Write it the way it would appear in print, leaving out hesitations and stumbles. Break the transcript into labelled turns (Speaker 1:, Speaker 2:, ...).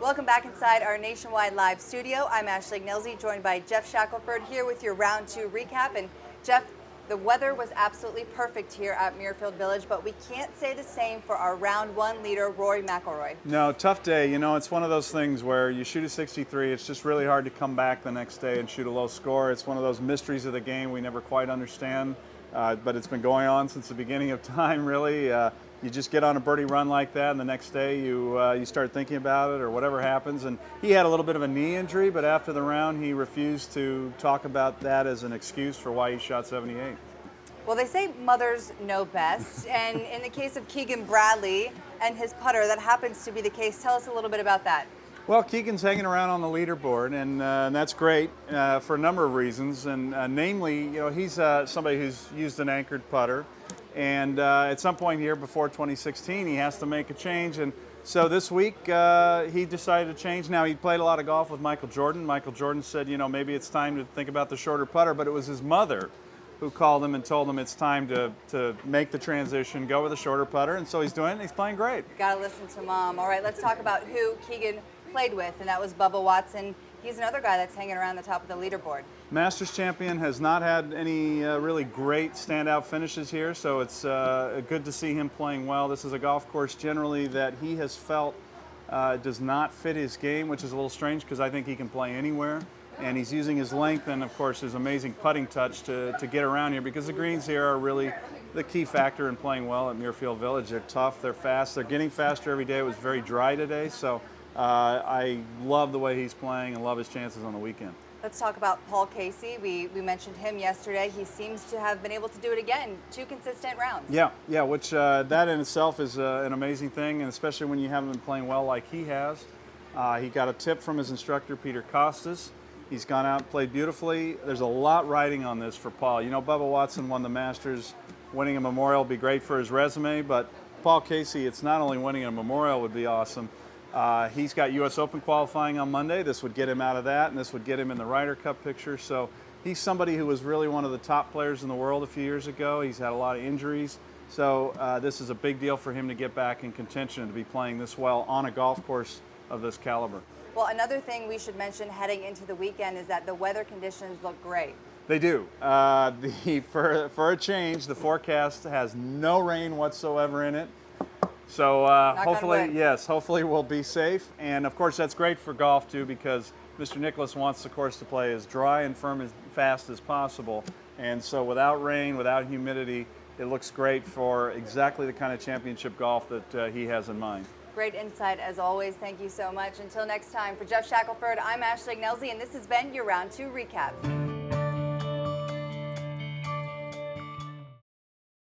Speaker 1: Welcome back inside our nationwide live studio. I'm Ashleigh Ignelzi, joined by Geoff Shackelford here with your round 2 recap. And Geoff, the weather was absolutely perfect here at Muirfield Village, but we can't say the same for our round 1 leader, Rory McIlroy.
Speaker 2: No, tough day. You know, it's one of those things where you shoot a 63, it's just really hard to come back the next day and shoot a low score. It's one of those mysteries of the game we never quite understand, but it's been going on since the beginning of time, really. You just get on a birdie run like that, and the next day you start thinking about it or whatever happens. And he had a little bit of a knee injury, but after the round, he refused to talk about that as an excuse for why he shot 78.
Speaker 1: Well, they say mothers know best, and in the case of Keegan Bradley and his putter, that happens to be the case. Tell us a little bit about that.
Speaker 2: Well, Keegan's hanging around on the leaderboard, and that's great for a number of reasons. And namely, you know, he's somebody who's used an anchored putter, and at some point here before 2016, he has to make a change. And so this week, he decided to change. Now, he played a lot of golf with Michael Jordan. Michael Jordan said, you know, maybe it's time to think about the shorter putter, but it was his mother who called him and told him it's time to make the transition, go with a shorter putter, and so he's doing it, and he's playing great.
Speaker 1: Gotta listen to Mom. All right, let's talk about who Keegan played with, and that was Bubba Watson. He's another guy that's hanging around the top of the leaderboard.
Speaker 2: Masters champion, has not had any really great standout finishes here, so it's good to see him playing well. This is a golf course generally that he has felt does not fit his game, which is a little strange because I think he can play anywhere. And he's using his length and, of course, his amazing putting touch to get around here, because the greens here are really the key factor in playing well at Muirfield Village. They're tough, they're fast, they're getting faster every day. It was very dry today, so I love the way he's playing and love his chances on the weekend.
Speaker 1: Let's talk about Paul Casey. We mentioned him yesterday. He seems to have been able to do it again, 2 consistent rounds.
Speaker 2: Yeah, which that in itself is an amazing thing, and especially when you haven't been playing well like he has. He got a tip from his instructor, Peter Costas. He's gone out and played beautifully. There's a lot riding on this for Paul. You know, Bubba Watson won the Masters. Winning a Memorial would be great for his resume, but Paul Casey, it's not only winning a Memorial would be awesome. He's got U.S. Open qualifying on Monday. This would get him out of that, and this would get him in the Ryder Cup picture. So he's somebody who was really one of the top players in the world a few years ago. He's had a lot of injuries. So this is a big deal for him to get back in contention and to be playing this well on a golf course of this caliber.
Speaker 1: Well, another thing we should mention heading into the weekend is that the weather conditions look great.
Speaker 2: They do. For a change, the forecast has no rain whatsoever in it. So hopefully we'll be safe. And of course, that's great for golf too, because Mr. Nicklaus wants the course to play as dry and firm and fast as possible. And so without rain, without humidity, it looks great for exactly the kind of championship golf that he has in mind.
Speaker 1: Great insight as always. Thank you so much. Until next time, for Geoff Shackelford, I'm Ashleigh Ignelzi, and this has been your Round 2 Recap.